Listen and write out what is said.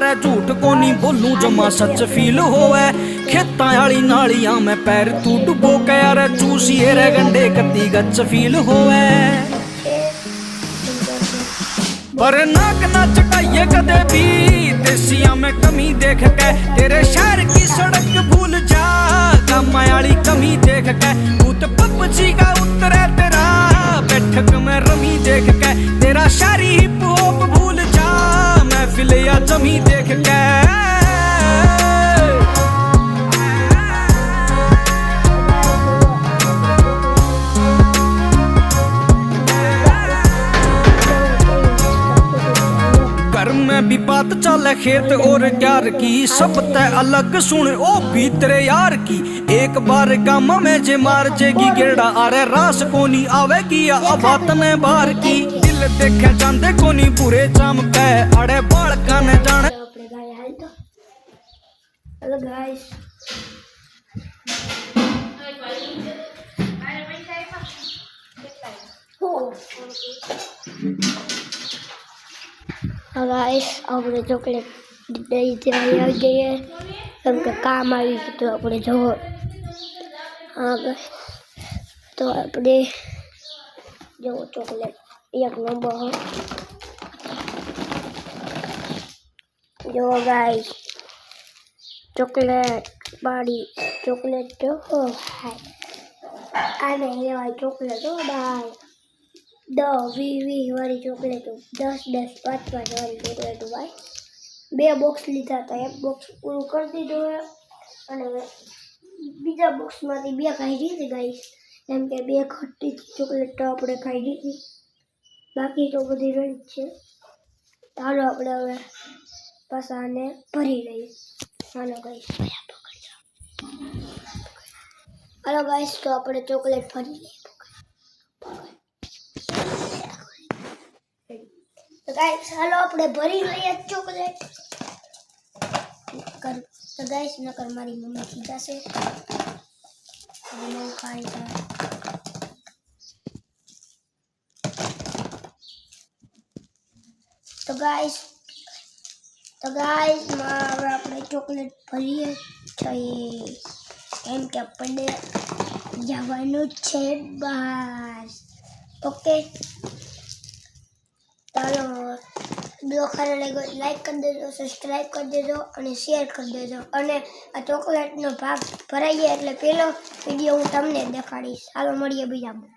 रे झूठ को नहीं बोलूं जमा सच फील होवे खेतां वाली नालियां में पैर तू डुबो के यार चूसिए रे गंडे कती गच फील होवे पर नाक ना चकाइए कदे भी देसिया में कमी देख के तेरे शहर की सड़क भूल जा कामा वाली कमी देख के भूत पपची का उतरे तेरा बैठक में रमी देख के तेरा शारी हिप हॉप भूल जा महफिल या जमी देख के भी बात चले खेत और प्यार की सब तय अलग सुन ओ भी तेरे यार की एक बार गामा में जे मार जेगी गेड़ा अरे रास कोनी आवेगी या अबात ने बार की दिल देखे जांदे कोनी बुरे चाम पे अड़े बाल काने जाने हेलो गाइस गाइस આપણે ચોકલેટ દઈ આવી ગઈ કેમ કે કામ આવી ગયું તો આપણે જવો હા તો આપણે જો ચોકલેટ એક નંબર જો ગાइस ચોકલેટ બાડી ચોકલેટ જો આને લેવાય ચોકલેટ હો ભાઈ 10-20 वाली चॉकलेट 10-10 5-5 वाली चॉकलेट भाई 2 बॉक्स लीधा था एक बॉक्स पूरा कर दीधो है અને બીજા બોક્સમાંથી 2 ખાઈ દીધી ગાઈસ એમ કે 2 ખટ્ટી ચોકલેટ તો આપણે ખાઈ દીધી બાકી તો બધી રહી છે ચાલો આપણે હવે પાસાને ભરી લઈએ ચાલો ગાઈસ હાલો ગાઈસ તો આપણે ચોકલેટ ભરી લઈએ तो गाइस हेलो अपने भरी लिए चॉकलेट कर तो गाइस नकर मारी मम्मी खींचा से नो खाई था तो गाइस मारे अपने चॉकलेट भरी है चाहिए एम के अपने जवानो छे बस ओके ચાલો બ્લોગ સારો લાગ્યો લાઈક કરી દેજો સબસ્ક્રાઈબ કરી દેજો અને શેર કરી દેજો અને આ ચોકલેટનો ભાગ ભરાઈ જાય એટલે પહેલો વિડીયો હું તમને દેખાડીશ ચાલો મળીએ બીજામાં